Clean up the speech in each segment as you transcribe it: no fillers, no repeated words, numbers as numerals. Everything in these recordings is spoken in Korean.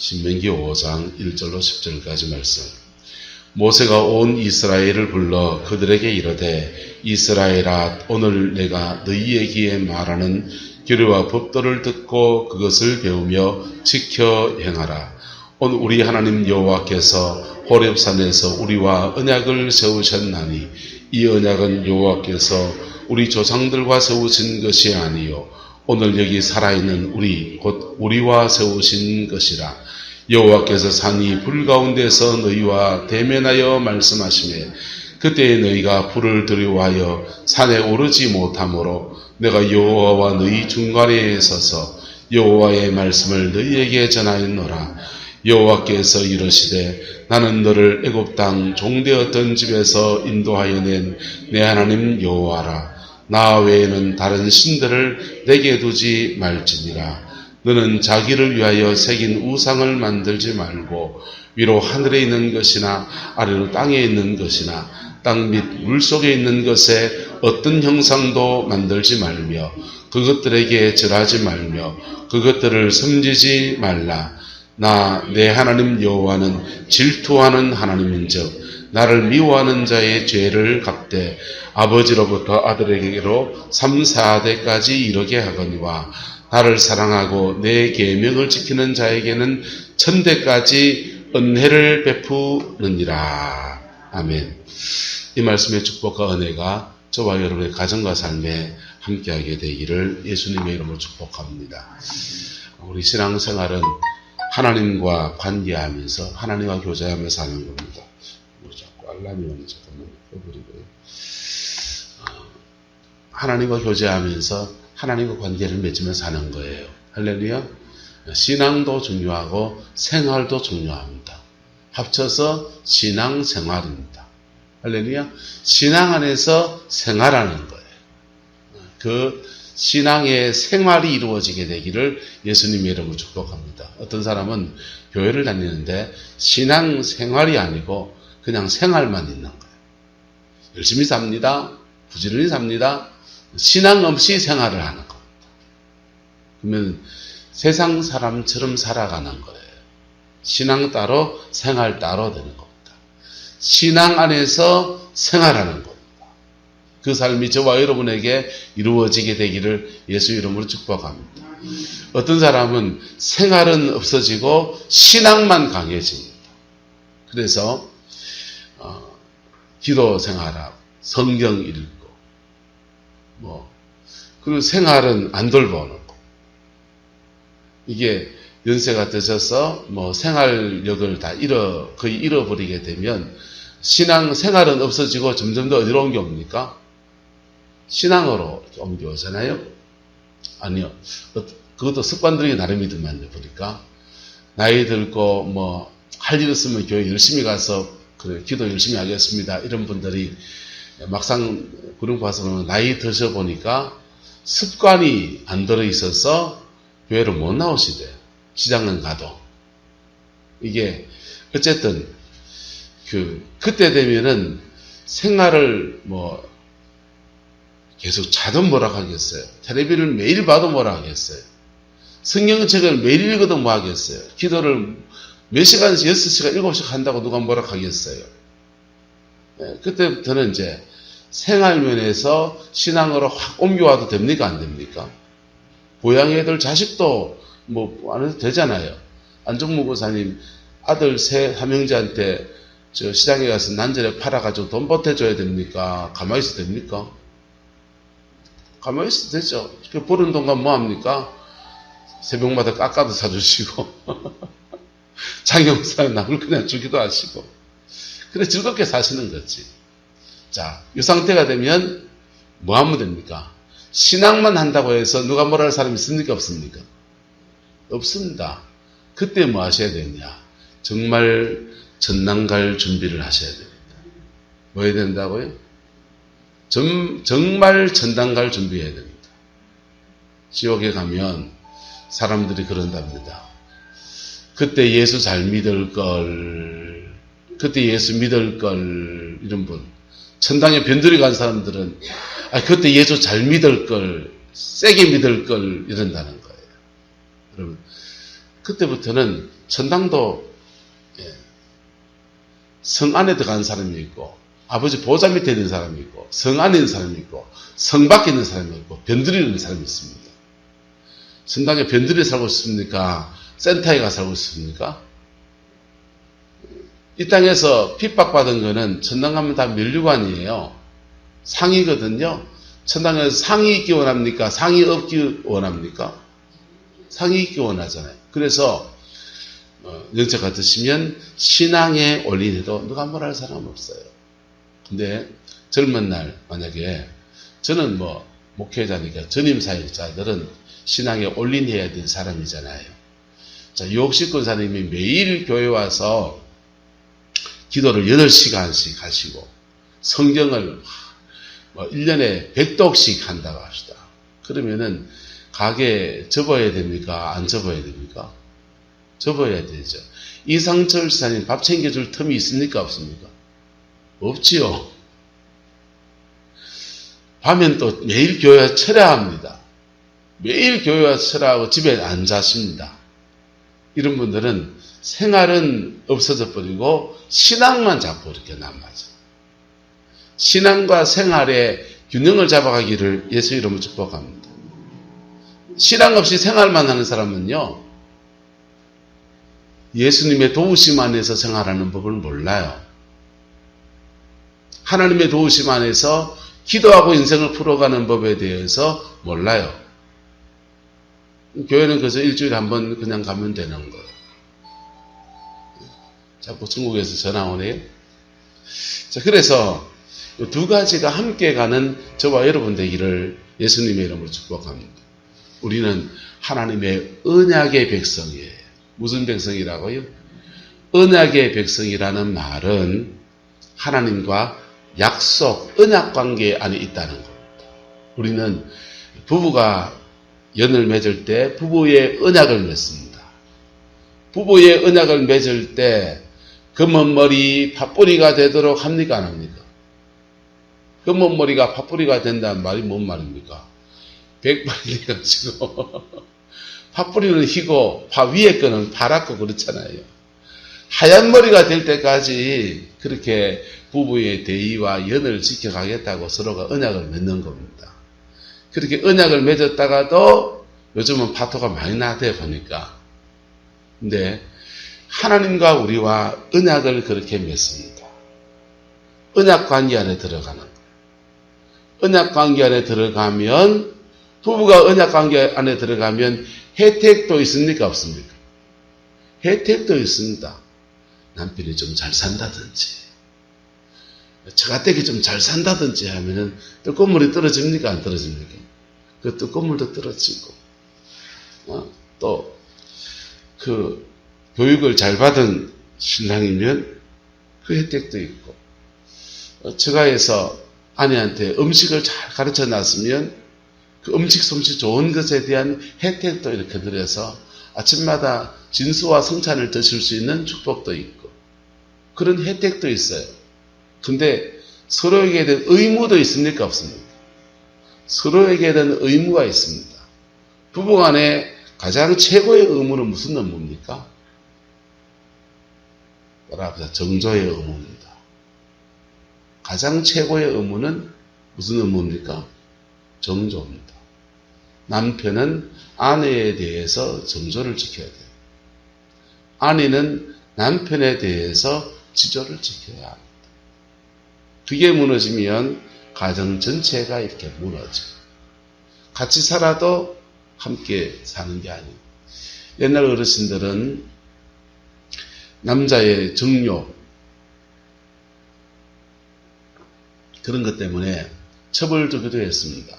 신명기 5장 1절로 10절까지 말씀. 모세가 온 이스라엘을 불러 그들에게 이르되 이스라엘아 오늘 내가 너희의 귀에 말하는 규례와 법도를 듣고 그것을 배우며 지켜 행하라. 오늘 우리 하나님 여호와께서 호렙산에서 우리와 언약을 세우셨나니 이 언약은 여호와께서 우리 조상들과 세우신 것이 아니요 오늘 여기 살아있는 우리 곧 우리와 세우신 것이라. 여호와께서 산이 불 가운데서 너희와 대면하여 말씀하시매 그때에 너희가 불을 두려워하여 산에 오르지 못하므로 내가 여호와와 너희 중간에 서서 여호와의 말씀을 너희에게 전하였노라. 여호와께서 이르시되 나는 너를 애굽 땅 종되었던 집에서 인도하여 낸 내 하나님 여호와라. 나 외에는 다른 신들을 내게 두지 말지니라. 너는 자기를 위하여 새긴 우상을 만들지 말고 위로 하늘에 있는 것이나 아래로 땅에 있는 것이나 땅 및 물속에 있는 것에 어떤 형상도 만들지 말며 그것들에게 절하지 말며 그것들을 섬기지 말라. 나 내 하나님 여호와는 질투하는 하나님인즉 나를 미워하는 자의 죄를 갚되 아버지로부터 아들에게로 3, 4대까지 이르게 하거니와 나를 사랑하고 내 계명을 지키는 자에게는 1000대까지 은혜를 베푸느니라. 아멘. 이 말씀의 축복과 은혜가 저와 여러분의 가정과 삶에 함께하게 되기를 예수님의 이름으로 축복합니다. 우리 신앙생활은 하나님과 관계하면서 하나님과 교제하면서 하는 겁니다. 우리 자꾸 알람이 오네. 잠깐만 꺼버리고요. 하나님과 교제하면서 하나님과 관계를 맺으면서 하는 거예요. 할렐루야. 신앙도 중요하고 생활도 중요합니다. 합쳐서 신앙생활입니다. 할렐루야. 신앙 안에서 생활하는 거예요. 그 신앙의 생활이 이루어지게 되기를 예수님의 이름으로 축복합니다. 어떤 사람은 교회를 다니는데 신앙생활이 아니고 그냥 생활만 있는 거예요. 열심히 삽니다. 부지런히 삽니다. 신앙 없이 생활을 하는 겁니다. 그러면 세상 사람처럼 살아가는 거예요. 신앙 따로 생활 따로 되는 겁니다. 신앙 안에서 생활하는 겁니다. 그 삶이 저와 여러분에게 이루어지게 되기를 예수 이름으로 축복합니다. 어떤 사람은 생활은 없어지고 신앙만 강해집니다. 그래서 기도 생활하고 성경 읽고 그리고 생활은 안 돌보는 거. 이게 연세가 드셔서 생활력을 다 거의 잃어버리게 되면 신앙 생활은 없어지고 점점 더 어디로 옮겨옵니까? 신앙으로 옮겨오잖아요? 아니요. 그것도 습관들이 나름이더만요, 보니까. 나이 들고 할 일 있으면 교회 열심히 가서 그래, 기도 열심히 하겠습니다. 이런 분들이 막상 그런 거 봐서 나이 드셔 보니까 습관이 안 들어 있어서 교회를 못 나오시대요. 시장은 가도. 이게 어쨌든 그때 되면은 생활을 계속 자도 뭐라 하겠어요. 텔레비를 매일 봐도 뭐라 하겠어요. 성경책을 매일 읽어도 뭐 하겠어요. 기도를 몇 시간에서 6시간, 7시간 한다고 누가 뭐라 하겠어요. 네, 그때부터는 이제 생활면에서 신앙으로 확 옮겨와도 됩니까? 안 됩니까? 고향 애들 자식도 안 해도 되잖아요. 안정무 고사님 아들 삼형제한테 저 시장에 가서 난전에 팔아가지고 돈 보태줘야 됩니까? 가만히 있어도 됩니까? 가만히 있어도 되죠. 그 버는 돈과 뭐 합니까? 새벽마다 깎아도 사주시고 장영사는 남을 그냥 주기도 하시고 그래 즐겁게 사시는 거지. 자, 이 상태가 되면 뭐 하면 됩니까? 신앙만 한다고 해서 누가 뭐라 할 사람이 있습니까? 없습니까? 없습니다. 그때 뭐 하셔야 되냐? 정말 전남 갈 준비를 하셔야 됩니다. 뭐 해야 된다고요? 정말 전남 갈 준비해야 됩니다. 지옥에 가면 사람들이 그런답니다. 그때 예수 잘 믿을 걸, 그때 예수 믿을 걸, 이런 분. 천당에 변두리 간 사람들은, 그때 예수 잘 믿을 걸, 세게 믿을 걸, 이런다는 거예요. 여러분, 그때부터는 천당도 성 안에 들어가는 사람이 있고 아버지 보좌 밑에 있는 사람이 있고 성 안에 있는 사람이 있고 성 밖에 있는 사람이 있고 변두리에 있는 사람이 있습니다. 천당에 변두리에 살고 있습니까? 센터에 가 살고 있습니까? 이 땅에서 핍박받은 거는 천당 가면 다 면류관이에요. 상이거든요. 천당에서 상이 있기 원합니까? 상이 없기 원합니까? 상이 있기 원하잖아요. 그래서 영적 같으시면 신앙에 올인해도 누가 뭐라 할 사람 없어요. 근데 젊은 날 만약에 저는 뭐 목회자니까 전임 사역자들은 신앙에 올인해야 될 사람이잖아요. 자, 유옥식 권사님이 매일 교회 와서 기도를 8시간씩 하시고 성경을 1년에 100독씩 한다고 합시다. 그러면은 가게 접어야 됩니까? 안 접어야 됩니까? 접어야 되죠. 이상철 지사님 밥 챙겨줄 틈이 있습니까? 없습니까? 없지요. 밤엔 또 매일 교회 와서 철야합니다. 매일 교회 와서 철야하고 집에 안 자십니다. 이런 분들은 생활은 없어져 버리고 신앙만 자꾸 이렇게 남아져. 신앙과 생활의 균형을 잡아가기를 예수 이름으로 축복합니다. 신앙 없이 생활만 하는 사람은요, 예수님의 도우심 안에서 생활하는 법을 몰라요. 하나님의 도우심 안에서 기도하고 인생을 풀어가는 법에 대해서 몰라요. 교회는 그래서 일주일에 한 번 그냥 가면 되는 거예요. 자꾸 중국에서 전화 오네요. 자, 그래서 이 두 가지가 함께 가는 저와 여러분 되기를 예수님의 이름으로 축복합니다. 우리는 하나님의 언약의 백성이에요. 무슨 백성이라고요? 언약의 백성이라는 말은 하나님과 약속, 언약 관계 안에 있다는 겁니다. 우리는 부부가 연을 맺을 때 부부의 언약을 맺습니다. 부부의 언약을 맺을 때 검은 머리 팥뿌리가 되도록 합니까? 안 합니까? 검은 머리가 팥뿌리가 된다는 말이 뭔 말입니까? 백발이 돼가지고 팥뿌리는 희고 파 위에 거는 파랗고 그렇잖아요. 하얀 머리가 될 때까지 그렇게 부부의 대의와 연을 지켜가겠다고 서로가 언약을 맺는 겁니다. 그렇게 언약을 맺었다가도 요즘은 파토가 많이 나대 보니까. 근데 하나님과 우리와 언약을 그렇게 맺습니다. 언약 관계 안에 들어가는 거예요. 언약 관계 안에 들어가면, 부부가 언약 관계 안에 들어가면 혜택도 있습니까? 없습니까? 혜택도 있습니다. 남편이 좀 잘 산다든지, 처가댁이 좀 잘 산다든지 하면은 떡고물이 떨어집니까? 안 떨어집니까? 그 떡고물도 떨어지고, 또, 교육을 잘 받은 신랑이면 그 혜택도 있고, 처가에서 아내한테 음식을 잘 가르쳐 놨으면 그 음식 솜씨 좋은 것에 대한 혜택도 이렇게 드려서 아침마다 진수와 성찬을 드실 수 있는 축복도 있고, 그런 혜택도 있어요. 근데 서로에게 대한 의무도 있습니까? 없습니까? 서로에게 대한 의무가 있습니다. 부부간에 가장 최고의 의무는 무슨 의무입니까? 따라합시다. 정조의 의무입니다. 가장 최고의 의무는 무슨 의무입니까? 정조입니다. 남편은 아내에 대해서 정조를 지켜야 돼요. 아내는 남편에 대해서 지조를 지켜야 합니다. 그게 무너지면 가정 전체가 이렇게 무너져요. 같이 살아도 함께 사는 게 아니에요. 옛날 어르신들은 남자의 정욕, 그런 것 때문에 처벌주기도 했습니다.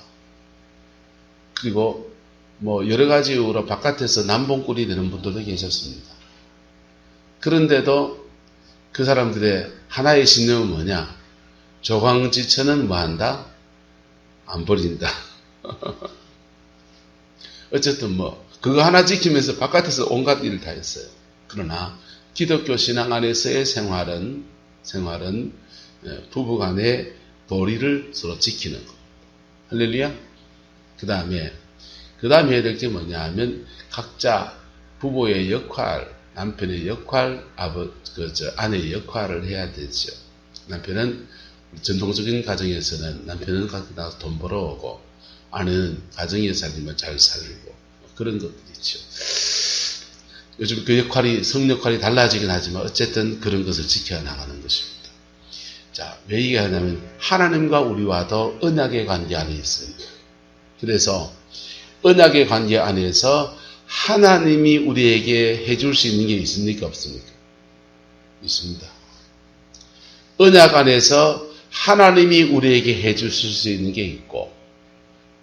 그리고 뭐 여러 가지 이유로 바깥에서 남봉꾼이 되는 분들도 계셨습니다. 그런데도 그 사람들의 하나의 신념은 뭐냐? 조광지처는 뭐한다? 안 버린다. 어쨌든 뭐 그거 하나 지키면서 바깥에서 온갖 일을 다 했어요. 그러나 기독교 신앙 안에서의 생활은 부부간의 도리를 서로 지키는 것. 할렐루야. 그 다음에 해야 될 게 뭐냐 하면 각자 부부의 역할, 남편의 역할, 아내의 역할을 해야 되죠. 남편은 전통적인 가정에서는 남편은 나가서 돈 벌어오고 아내는 가정에 살리면 잘 살고 그런 것들이죠. 요즘 그 역할이 성 역할이 달라지긴 하지만 어쨌든 그런 것을 지켜나가는 것입니다. 자, 왜 얘기하냐면 하나님과 우리와도 언약의 관계 안에 있습니다. 그래서 언약의 관계 안에서 하나님이 우리에게 해줄 수 있는 게 있습니까? 없습니까? 있습니다. 언약 안에서 하나님이 우리에게 해주실 수 있는 게 있고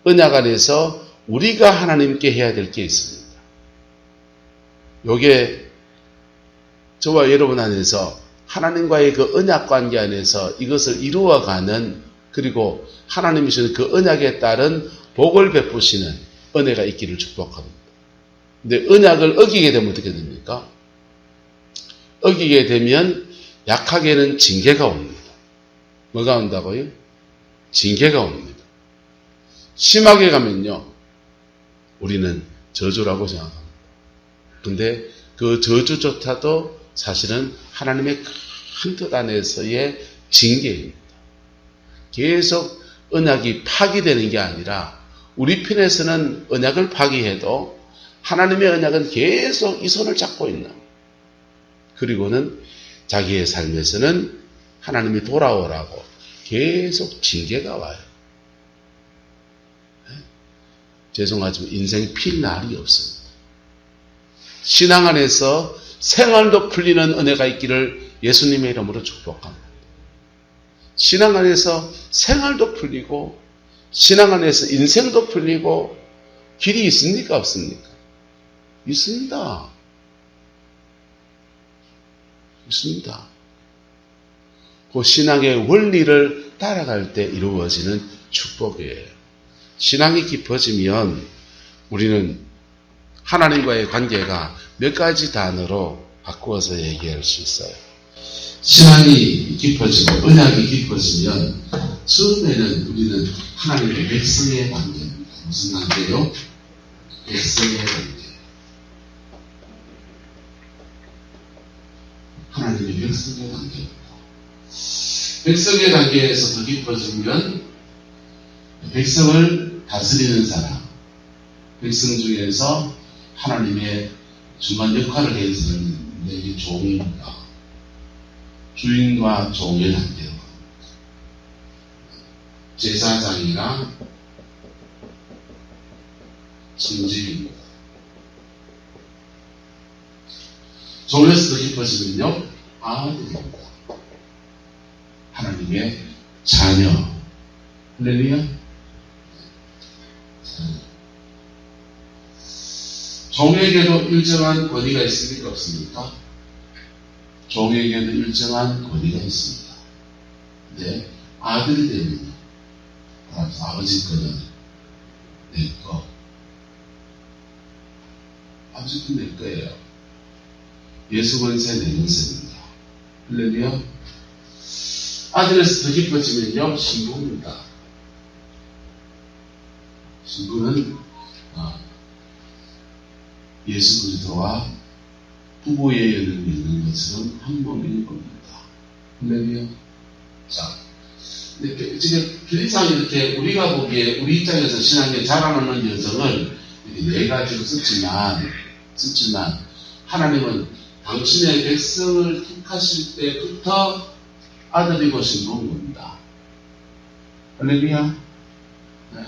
언약 안에서 우리가 하나님께 해야 될 게 있습니다. 요게 저와 여러분 안에서 하나님과의 그 언약 관계 안에서 이것을 이루어가는 그리고 하나님이 주는 그 언약에 따른 복을 베푸시는 은혜가 있기를 축복합니다. 근데 언약을 어기게 되면 어떻게 됩니까? 어기게 되면 약하게는 징계가 옵니다. 뭐가 온다고요? 징계가 옵니다. 심하게 가면요, 우리는 저주라고 생각합니다. 근데 그 저주조차도 사실은 하나님의 큰 뜻 안에서의 징계입니다. 계속 언약이 파기되는 게 아니라 우리 편에서는 언약을 파기해도 하나님의 언약은 계속 이 손을 잡고 있는, 그리고는 자기의 삶에서는 하나님이 돌아오라고 계속 징계가 와요. 죄송하지만 인생 필 날이 없습니다. 신앙 안에서 생활도 풀리는 은혜가 있기를 예수님의 이름으로 축복합니다. 신앙 안에서 생활도 풀리고 신앙 안에서 인생도 풀리고 길이 있습니까? 없습니까? 있습니다. 있습니다. 그 신앙의 원리를 따라갈 때 이루어지는 축복이에요. 신앙이 깊어지면 우리는 하나님과의 관계가 몇 가지 단어로 바꾸어서 얘기할 수 있어요. 신앙이 깊어지고 언약이 깊어지면 처음에는 우리는 하나님의 백성의 관계입니다. 무슨 관계요? 백성의 관계. 하나님의 백성의 관계입니다. 백성의 관계에서 더 깊어지면 백성을 다스리는 사람, 백성 중에서 하나님의 중간 역할을 해주는 내 종입니다. 주인과 종의 관계로 제사장이나 성직입니다. 종에서 더 깊어지면요, 아들입니다. 하나님의 자녀. 할렐루야. 종에게도 일정한 권위가 있습니까? 없습니까? 종에게도 일정한 권위가 있습니다. 근데 아들이 되면 아버지 거는 내 거. 아버지 건 내 거예요. 예수 권세 내 권세입니다. 할렐루야. 아들에서 더 깊어지면요, 신부입니다. 신부는 예수 그리스도와 부부의 연을 맺는 것처럼 한 몸인 겁니다. 할렐루야. 자, 지금 필리상 이렇게 우리가 보기에 우리 입장에서 신앙에 자라나는 여정을 네 가지로 썼지만 하나님은 당신의 백성을 택하실 때부터 아들이고 신부인 겁니다. 할렐루야. 네.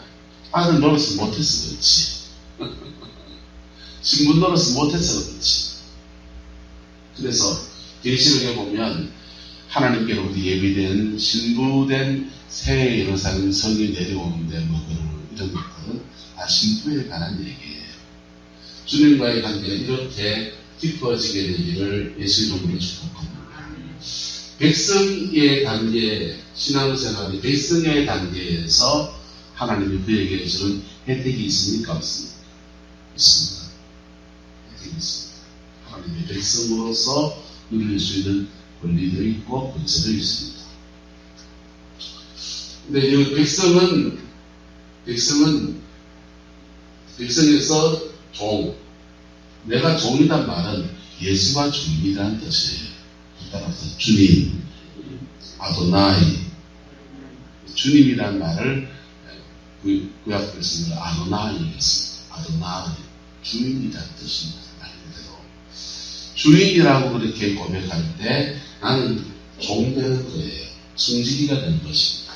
아들 노릇을 못해서 그렇지. 신부 노릇을 못해서 그렇지. 그래서 계시록에 보면 하나님께로부터 예비된 신부된 새 예루살렘 성이 내려오는데 이런 것들은 다 신부에 관한 얘기예요. 주님과의 관계가 이렇게 깊어지게 되기를 예수 이름으로 축복합니다. 백성의 관계, 신앙생활의 백성의 관계에서 하나님이 그에게 주는 혜택이 있습니까? 없습니까? 있습니다. 혜택이 있습니다. 하나님의 백성으로서 누릴 수 있는 권리도 있고 권세도 있습니다. 근데 이 백성에서 종, 내가 종이란 말은 예수가 주님이라는 뜻이에요. 따라서 주님, 아도나이, 주님이라는 말을 구약 말씀으로 아도나이였습니다. 아도나이, 주인이라는 뜻입니다. 말 그대로. 주인이라고 그렇게 고백할 때 나는 종되는 거예요. 성직이가 되는 것입니다.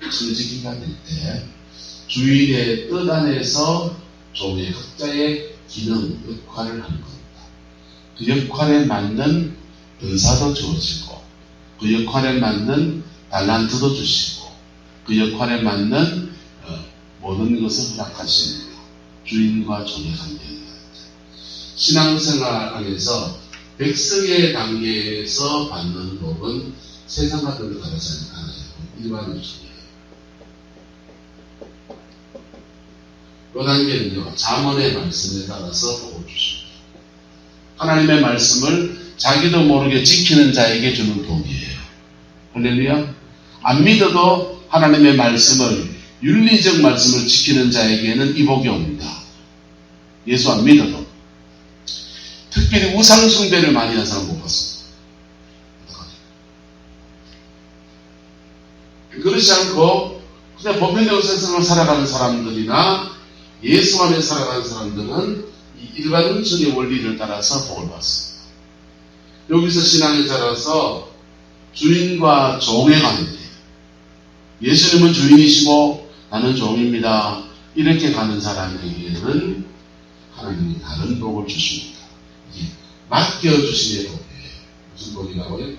성직이가 될 때 주인의 뜻 안에서 종의 각자의 기능, 역할을 하는 겁니다. 그 역할에 맞는 은사도 주어지고 그 역할에 맞는 달란트도 주시고 그 역할에 맞는 모든 것을 허락하십니다. 주인과 종의 관계입니다. 신앙생활 안에서 백성의 단계에서 받는 복은 세상과 별로 다르지 않아요. 일반적이에요. 그 단계는요, 잠언의 말씀에 따라서 복을 주십니다. 하나님의 말씀을 자기도 모르게 지키는 자에게 주는 복이에요. 할렐루야. 안 믿어도 하나님의 말씀을, 윤리적 말씀을 지키는 자에게는 이 복이 옵니다. 예수 안 믿어도. 특별히 우상숭배를 많이 하는 사람 못 봤습니다. 그렇지 않고 그냥 보편적으로 세상을 살아가는 사람들이나 예수 안에 살아가는 사람들은 이 일반적인 원리를 따라서 복을 받습니다. 여기서 신앙에 따라서 주인과 종의 관계, 예수님은 주인이시고 나는 종입니다. 이렇게 가는 사람에게는 하나님이 다른 복을 주십니다. 맡겨주심의 복이에요. 무슨 복이라고요?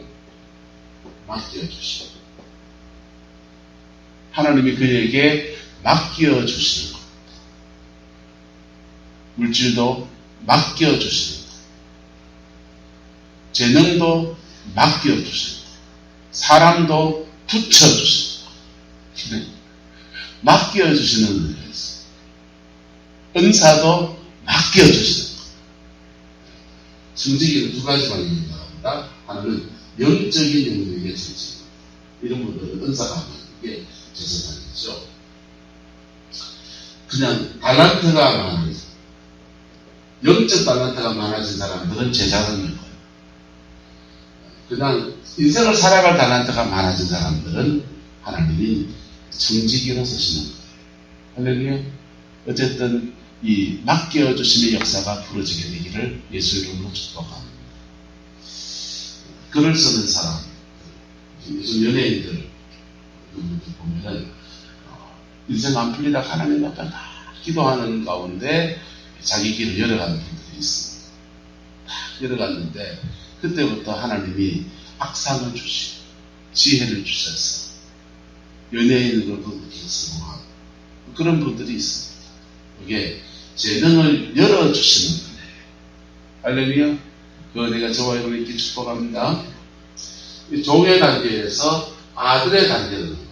맡겨주심. 하나님이 그에게 맡겨주시는 겁니다. 물질도 맡겨주시는 겁니다. 재능도 맡겨주시는 겁니다. 사람도 붙여주시는 겁니다. 맡겨주시는 은혜가 있어요. 은사도 맡겨주시는 겁니다. 성직에는 두 가지만 있는 겁니다. 하나는 영적인 영역의 성직. 이런 분들은 은사가 아니에요. 이게 제사장이죠. 그냥 달란트가 많아요. 영적 달란트가 많아진 사람들은 제사장일 거예요. 그냥 인생을 살아갈 달란트가 많아진 사람들은 하나님이 성직으로 쓰시는 거예요. 할렐루야. 어쨌든 이 맡겨주심의 역사가 풀어지게 되기를 예수 이름으로 축복합니다. 글을 쓰는 사람, 요즘 연예인들 보면은 인생 안 풀리다 하나님 앞에 다 기도하는 가운데 자기 길을 열어가는 분들이 있습니다. 다 열어갔는데 그때부터 하나님이 악상을 주시고 지혜를 주셔서 연예인으로도 이렇게 성공하고 그런 분들이 있습니다. 이게 재능을 열어주시는 거예요. 할렐루야. 그 내가 저와 여러분 이렇게 축복합니다. 이 종의 단계에서 아들의 단계를 넘어갑니다.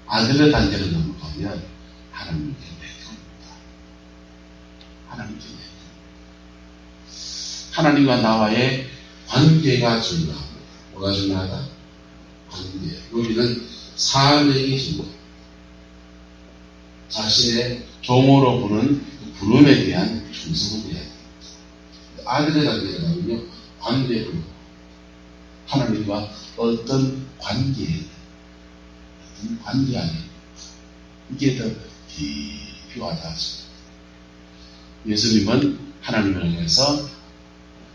아들의 단계를 넘어가면 하나님께 내줍니다. 하나님께 내줍니다. 하나님과 나와의 관계가 중요합니다. 뭐가 중요하다? 관계. 여기는 사명이 중요합니다. 자신의 종으로 부른 부름에 대한 충성을 해야 됩니다. 아들의 단계가 나오면요, 관계로 하나님과 어떤 관계 안에 이게 더 필요하다. 예수님은 하나님을 향해서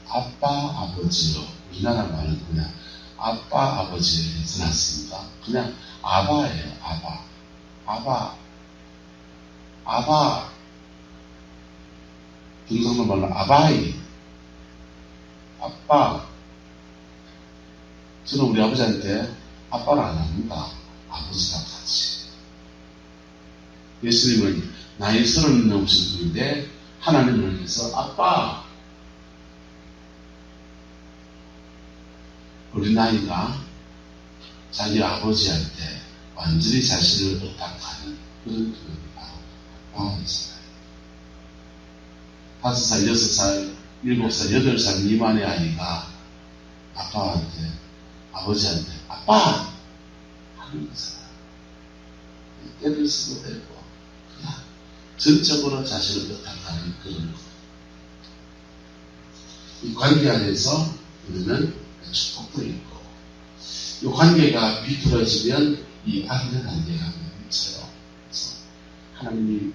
아빠, 아버지로, 우리나라 말은 그냥 아빠, 아버지에 써놨습니다. 그냥 아바예요. 아바. 경상도 말로 아바이. 아빠. 저는 우리 아버지한테 아빠를 안 합니다. 아버지가 같이. 예수님은 나이 30 넘으신 분인데 하나님을 위해서 아빠. 어린아이가 자기 아버지한테 완전히 자신을 의탁하는 그런 교육이 바로 아빠였어요. 5살, 6살, 7살, 8살 미만의 아이가 아빠한테, 아버지한테 아빠! 하는 거잖아요. 때릴 수도 되고 그냥 전적으로 자신을 의탁하는 그런 거. 이 관계 안에서 우리는 축복도 있고, 이 관계가 비틀어지면 이 아들의 관계가 맺혀요. 그래서 하나님이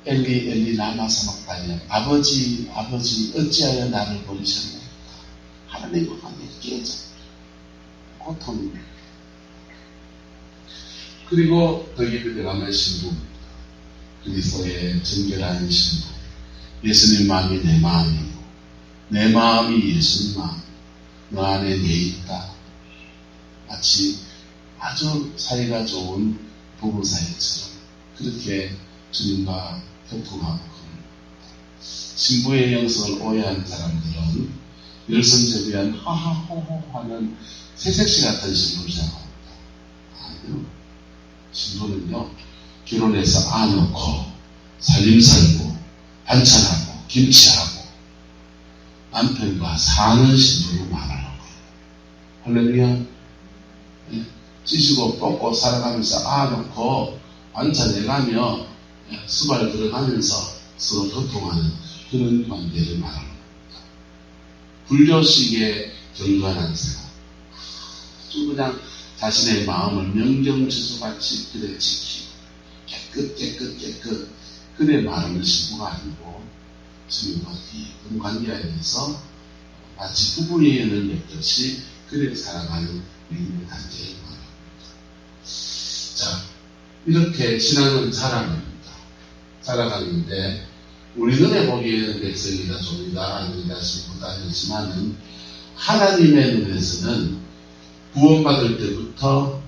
엘리 엘리 라마 사막다니, 아버지 아버지 어찌하여 나를 버리셨나이까. 하나님과 관계 깨져 고통입니다. 그리고 더 깊이 들어가면 신부입니다. 그리스도의 정결한 신부. 예수님 마음이 내 마음이고 내 마음이 예수님 마음, 너 안에 내 있다. 마치 아주 사이가 좋은 부부 사이처럼 그렇게 주님과 교통하고 그럽니다. 신부의 영성을 오해한 사람들은 열성제비한 하하호호 하는 새색시 같은 신부를 생각합니다. 아니요. 신부는요, 결혼해서 아 놓고 살림 살고 반찬하고 김치하고 남편과 사는 신부로 말하는 거예요. 할렐루야. 네. 찢고 뽑고 살아가면서 아 놓고 반찬 해가며 수발 들어가면서 서로 소통하는 그런 관계를 말하는 겁니다. 불교식의 경건한 생활. 아주 그냥 자신의 마음을 명경지수같이 그래 지키고 깨끗 그래 말하는 신부가 아니고 주님과 깊은 관계 안에서 마치 부부의 연을 맺듯이 그래 살아가는 믿음의 단계를 말합니다. 자, 이렇게 신앙은 자라갑니다. 자라가는데 우리 눈에 보기에는 백성이다 종이다 아니다 싶고다 하지만은 하나님의 눈에서는 구원받을 때부터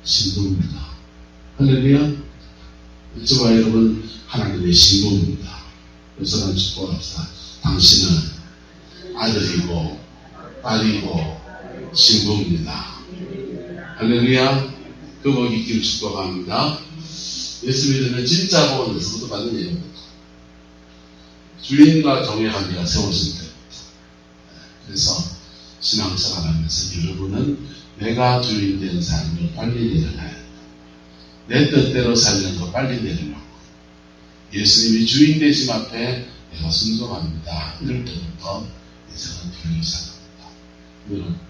신부입니다. 할렐루야. 저와 여러분 하나님의 신부입니다. 그래서 축복합시다. 당신은 아들이고 딸이고 신부입니다. 할렐루야. 그 복 있기를 축복합니다. 예수 믿으면 진짜 구원에서부터 받는 예입니다. 주인과 종의 관계가 세워질 때부터. 그래서 신앙생활하면서 여러분은 내가 주인 된 삶을 빨리 내려놔야 된다. 내 뜻대로 살려는 거 빨리 내려놓고 예수님이 주인 되심 앞에 내가 순종합니다. 이럴 때부터 인생은 편히 시작합니다.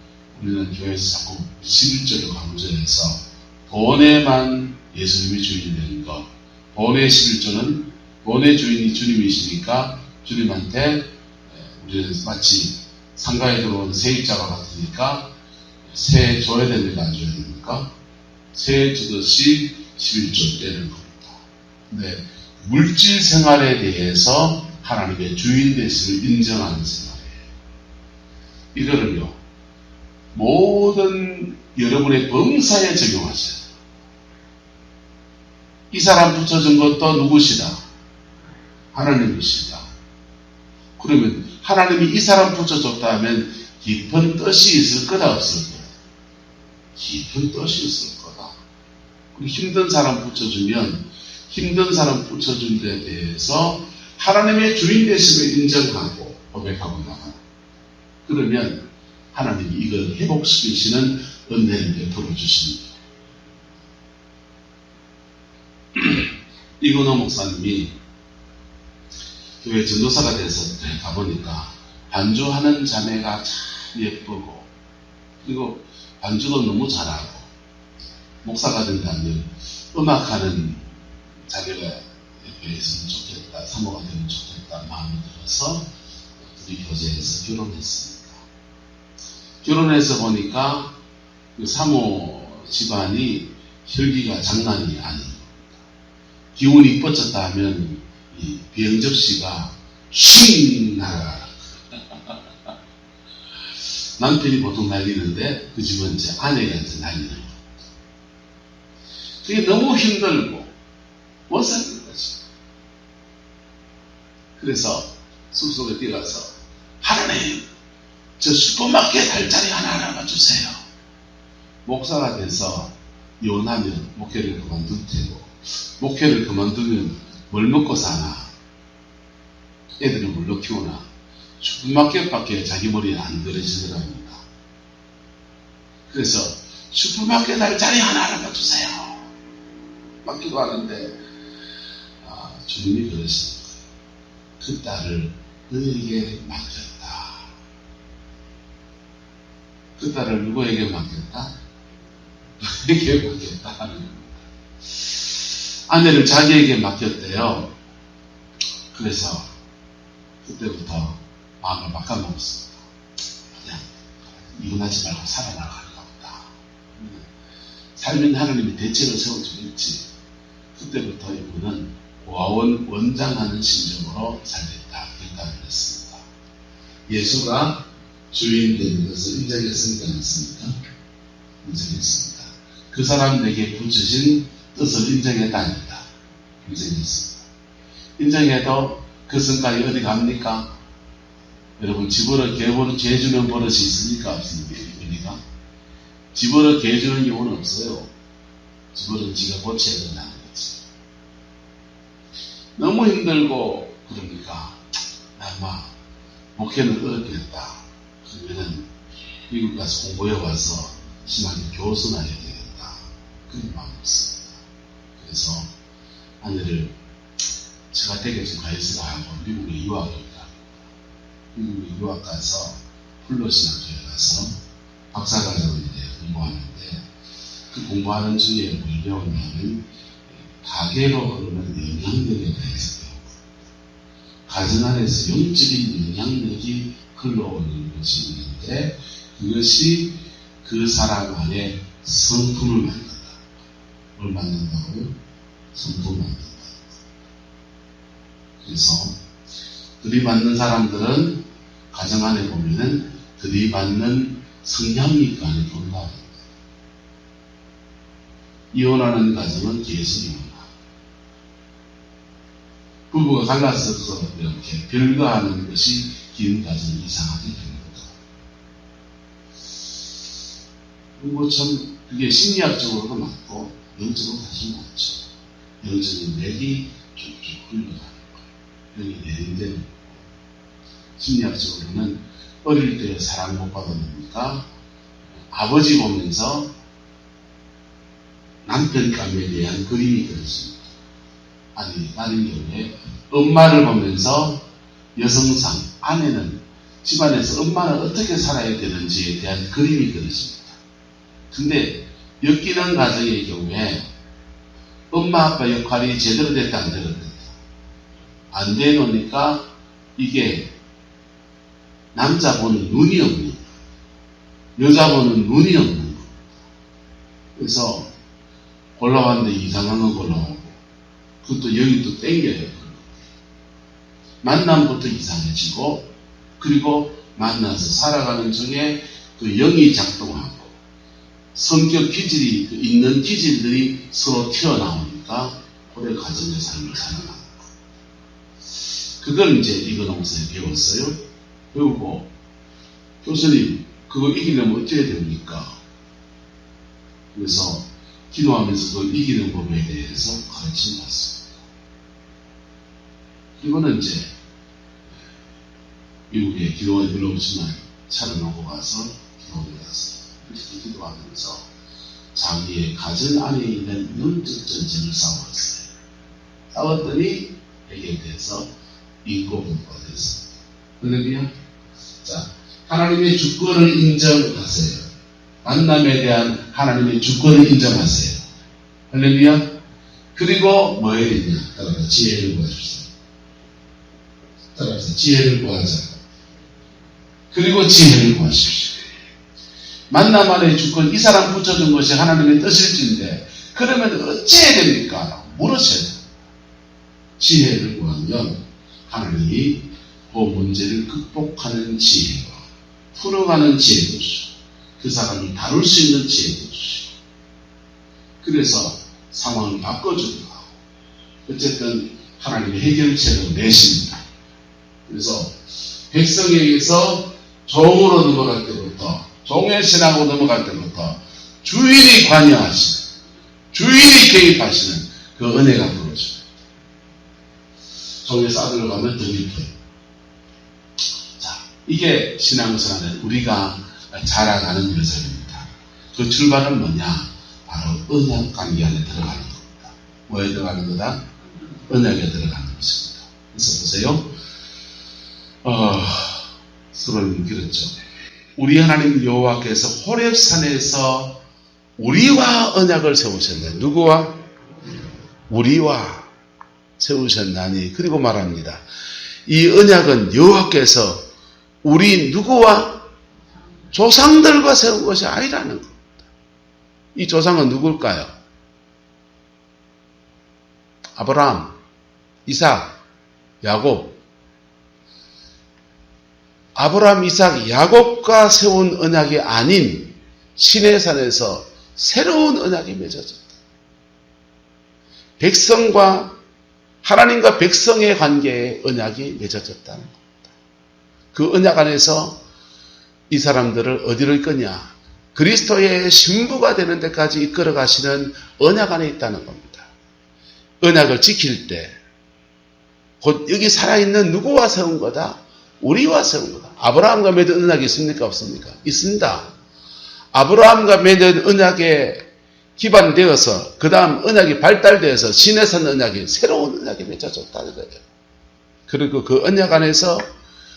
우리는 교회에서 자꾸 11절을 강조해서 본에만 예수님이 주인이 되는 것, 본의 11절은 본의 주인이 주님이시니까 주님한테 우리는 마치 상가에 들어온 세입자가 같으니까 세 줘야 됩니까? 안 줘야 됩니까? 세 주듯이 11조 떼는 겁니다. 근데 물질 생활에 대해서 하나님의 주인 되심을 인정하는 생활이에요. 이거를요, 모든 여러분의 범사에 적용하셔야 돼요. 이 사람 붙여준 것도 누구시다? 하나님이시다. 그러면 하나님이 이 사람 붙여줬다 하면 깊은 뜻이 있을 거다 없을 거다? 깊은 뜻이 있을 거다. 그리고 힘든 사람 붙여주면 힘든 사람 붙여준 데 대해서 하나님의 주인 되심을 인정하고 고백하고 나가는. 그러면 하나님이 이걸 회복시키시는 은혜를 베풀어 주십니다. 이건호 목사님이 교회 전도사가 돼서 가보니까 반주하는 자매가 참 예쁘고 그리고 반주도 너무 잘하고 목사가 된다면 음악하는 자매가 옆에 있으면 좋겠다, 사모가 되면 좋겠다 마음이 들어서 둘이 교제해서 결혼했습니다. 결혼해서 보니까 그 사모 집안이 혈기가 장난이 아니에요. 기운이 뻗쳤다 하면 이 비행접시가 쉥 날아가. 남편이 보통 날리는데 그 집은 이제 아내가 이제 날리는 거예요. 그게 너무 힘들고 못 사는 거죠. 그래서 숲속에 뛰어가서 하나님 저 슈퍼마켓 할 자리 하나만 주세요. 목사가 돼서 이혼하면 목회를 그만둘 테고 목회를 그만두면 뭘 먹고 사나? 애들은 뭘로 키우나? 슈퍼마켓밖에 자기 머리에 안 들어지더랍니다. 그래서 슈퍼마켓 할 자리 하나만 주세요. 맞기도 하는데 주님이 그러시는 거예요. 그 딸을 너에게 맡겼다. 그 딸을 누구에게 맡겼다? 너에게 맡겼다 하는 겁니다. 아내를 자기에게 맡겼대요. 그래서 그때부터 마음을 바꿔먹었습니다. 그냥 이혼하지 말고 살아나가는가 보다. 삶은 하나님이 대책을 세워주겠지. 그때부터 이분은 고아원 원장하는 심정으로 살겠다. 결단을 했습니다. 예수가 주인 된 것을 인정했습니까? 안 했습니까? 인정했습니다. 그 사람에게 붙이신 뜻을 인정했다. 아니다. 인정했습니다. 인정해도 그 성깔이 어디 갑니까? 여러분, 집으로 개주는 버릇이 있습니까? 없습니까? 우리가 집으로 개주는 경우는 없어요. 집으로 지가 고쳐야 된다는 거지. 너무 힘들고 그러니까 아마 목회는 어렵겠다. 그러면은 미국 가서 공부해 와서 신학교 교수나 해야 되겠다. 그런 마음이 있습니다. 그래서 아내를 제가 되게 좀 가있으라 하고 미국에 유학을 가. 미국에 유학 가서 플로신학교에 가서 박사과정을 이제 공부하는데 그 공부하는 중에 뭘 배웠냐면 가계로 흐르는 영향력에 대해서 배우고 가정 안에서 영적인 영향력이 흘러오는 것이 있는데 그것이 그 사람 안에 성품을 만든다. 뭘 만든다고요? 성품을 만든다. 그래서 들이받는 사람들은 가정 안에 보면은 들이받는 성향리관이 본다. 이혼하는 가정은 계속 이혼하. 부부가 갈라서서 이렇게 별거하는 것이 긴 가정이 이상하게 됩니다. 그리고 참 그게 심리학적으로도 맞고 영적으로 다시 맞죠. 영적인 맥이 쭉쭉 흘러가는 거예요. 영이 내린대는 거고. 심리학적으로는 어릴 때 사랑 못 받았으니까 아버지 보면서 남편감에 대한 그림이 그려집니다. 아니, 다른 경우에 엄마를 보면서 여성상, 아내는 집안에서 엄마는 어떻게 살아야 되는지에 대한 그림이 그려집니다. 근데 엮이는 가정의 경우에 엄마 아빠 역할이 제대로 됐다 안 됐다 안 되놓으니까 이게 남자 보는 눈이 없는 거예요. 여자 보는 눈이 없는 거예요. 그래서 골라왔는데 이상한 거 골라오고 그것도 여기 또 땡겨요. 만남부터 이상해지고 그리고 만나서 살아가는 중에 그 영이 작동하고 성격 기질이 있는 기질들이 서로 튀어나오니까 오래 가정의 삶을 살아가는 거예요. 그걸 이제 이건홍사에 배웠어요. 배우고 교수님 그거 이기려면 어찌해야 됩니까? 그래서 기도하면서 그걸 이기는 법에 대해서 가르쳐 놨습니다. 이거는 이제 미국에 기도원에 불러오지만 차를 놓고 가서 기도원에 가서 이렇게 기도하면서 자기의 가정 안에 있는 영적 전쟁을 싸웠어요. 싸웠더니 해결돼서 인고분부가 됐습니다. 할렐루야. 자, 하나님의 주권을 인정하세요. 만남에 대한 하나님의 주권을 인정하세요. 할렐루야. 그리고 뭐 해야 되냐? 따라서 지혜를 구하십시오. 따라서 지혜를 구하자. 그리고 지혜를 구하십시오. 만남 안의 주권, 이 사람 붙여준 것이 하나님의 뜻일진데 그러면 어찌해야 됩니까? 물으셔야 돼요. 지혜를 구하면 하나님이 그 문제를 극복하는 지혜와 풀어가는 지혜도 주시고 그 사람을 다룰 수 있는 지혜도 주시고 그래서 상황을 바꿔주기도 하고 어쨌든 하나님의 해결책을 내십니다. 그래서 백성에게서 종으로 넘어갈 때부터 종의 신하고 넘어갈 때부터 주인이 관여하시는 주인이 개입하시는 그 은혜가 부러져요. 종에서 아들로 가면 더 깊어요. 자, 이게 신앙생활은 우리가 자라가는 여정입니다. 그 출발은 뭐냐? 바로 언약 관계 안에 들어가는 겁니다. 뭐에 들어가는 거다? 언약에 들어가는 것입니다. 그래서 보세요. 수를 길었죠. 우리 하나님 여호와께서 호렙산에서 우리와 언약을 세우셨네. 누구와? 우리와 세우셨나니. 그리고 말합니다. 이 언약은 여호와께서 우리 누구와? 조상들과 세운 것이 아니라는 겁니다. 이 조상은 누굴까요? 아브라함, 이삭, 야곱. 아브라함, 이삭, 야곱과 세운 언약이 아닌 시내산에서 새로운 언약이 맺어졌다. 백성과 하나님과 백성의 관계에 언약이 맺어졌다는 겁니다. 그 언약 안에서 이 사람들을 어디로 이끄냐? 그리스도의 신부가 되는 데까지 이끌어 가시는 언약 안에 있다는 겁니다. 언약을 지킬 때 곧 여기 살아있는 누구와 세운 거다? 우리와 세운 거다. 아브라함과 맺은 언약이 있습니까? 없습니까? 있습니다. 아브라함과 맺은 언약에 기반되어서 그 다음 언약이 발달되어서 시내산 언약이 새로운 언약이 맺어졌다는 거예요. 그리고 그 언약 안에서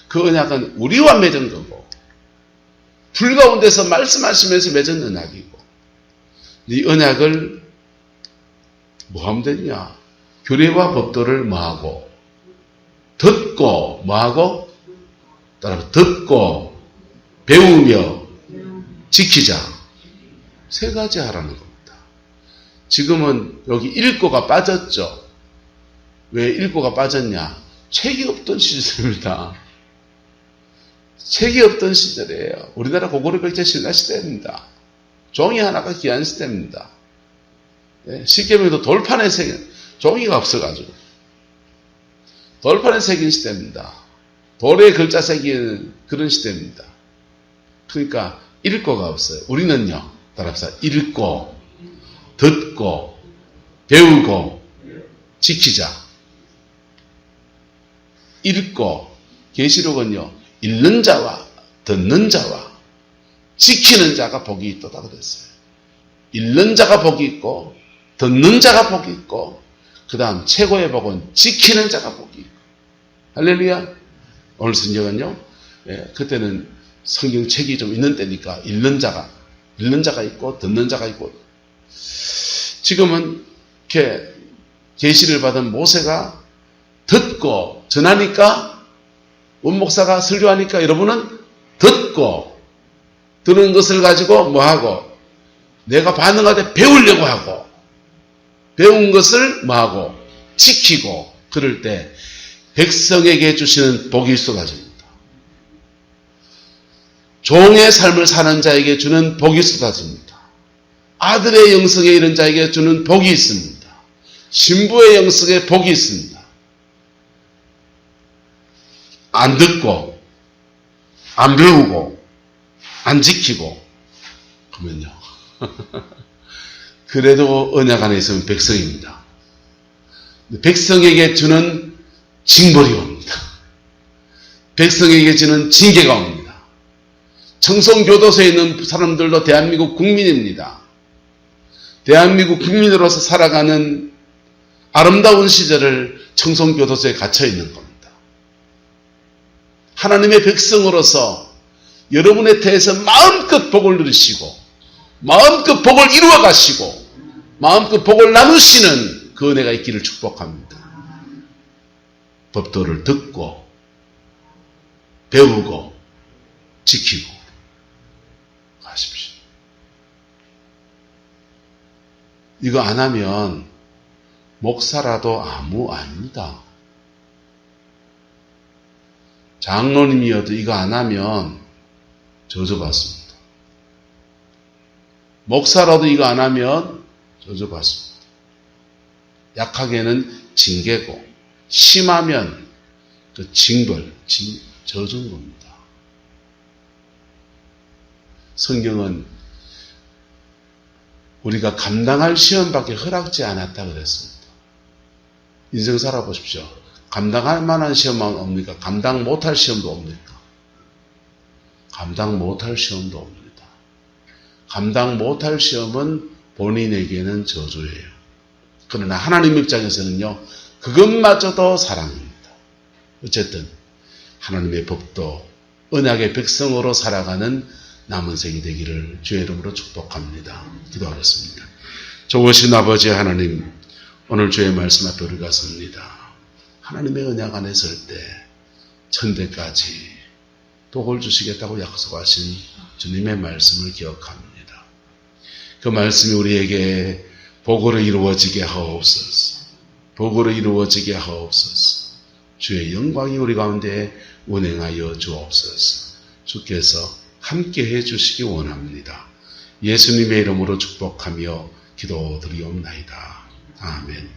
그 언약은 우리와 맺은 거고 불 가운데서 말씀하시면서 맺은 언약이고 이 언약을 뭐 하면 되냐? 규례와 법도를 뭐하고 듣고 뭐하고 따라 듣고 배우며 지키자. 세 가지 하라는 겁니다. 지금은 여기 읽고가 빠졌죠. 왜 읽고가 빠졌냐? 책이 없던 시절입니다. 책이 없던 시절이에요. 우리나라 고구려 백제 신라 시대입니다. 종이 하나가 귀한 시대입니다. 십계명도 돌판에 새긴 종이가 없어가지고 돌판에 새긴 시대입니다. 돌에 글자 새긴 그런 시대입니다. 그러니까 읽고가 없어요. 우리는요, 따라합시다. 읽고, 듣고, 배우고, 지키자. 읽고, 계시록은요, 읽는 자와 듣는 자와 지키는 자가 복이 있도다 그랬어요. 읽는 자가 복이 있고, 듣는 자가 복이 있고, 그 다음 최고의 복은 지키는 자가 복이 있고. 할렐루야. 오늘 성경은요, 그때는 성경책이 좀 있는 때니까 읽는 자가 있고 듣는 자가 있고, 지금은 이렇게 계시를 받은 모세가 듣고 전하니까, 원목사가 설교하니까 여러분은 듣고 들은 것을 가지고 뭐하고 내가 반응하되 배우려고 하고 배운 것을 뭐하고 지키고, 그럴 때 백성에게 주시는 복이 쏟아집니다. 종의 삶을 사는 자에게 주는 복이 쏟아집니다. 아들의 영성에 이른 자에게 주는 복이 있습니다. 신부의 영성에 복이 있습니다. 안 듣고 안 배우고 안 지키고 그러면요 그래도 언약 안에 있으면 백성입니다. 백성에게 주는 징벌이 옵니다. 백성에게 주는 징계가 옵니다. 청송교도소에 있는 사람들도 대한민국 국민입니다. 대한민국 국민으로서 살아가는 아름다운 시절을 청송교도소에 갇혀 있는 겁니다. 하나님의 백성으로서 여러분의 태에서 마음껏 복을 누리시고 마음껏 복을 이루어 가시고 마음껏 복을 나누시는 그 은혜가 있기를 축복합니다. 법도를 듣고 배우고 지키고 가십시오. 이거 안 하면 목사라도 아닙니다. 장로님이어도 이거 안 하면 저주받습니다. 목사라도 이거 안 하면 저주받습니다. 약하게는 징계고 심하면 그 징벌, 저주인 겁니다. 성경은 우리가 감당할 시험밖에 허락지 않았다 그랬습니다. 인생 살아보십시오. 감당할 만한 시험은 없습니까? 감당 못할 시험도 없습니까? 감당 못할 시험도 없습니다. 감당 못할 시험은 본인에게는 저주예요. 그러나 하나님 입장에서는요, 그것마저도 사랑입니다. 어쨌든 하나님의 법도 언약의 백성으로 살아가는 남은 생이 되기를 주의 이름으로 축복합니다. 기도하겠습니다. 좋으신 아버지 하나님, 오늘 주의 말씀 앞에 우리가 섭니다. 하나님의 언약 안에 설 때 천대까지 복을 주시겠다고 약속하신 주님의 말씀을 기억합니다. 그 말씀이 우리에게 복으로 이루어지게 하옵소서. 복으로 이루어지게 하옵소서. 주의 영광이 우리 가운데 운행하여 주옵소서. 주께서 함께해 주시기 원합니다. 예수님의 이름으로 축복하며 기도드리옵나이다. 아멘.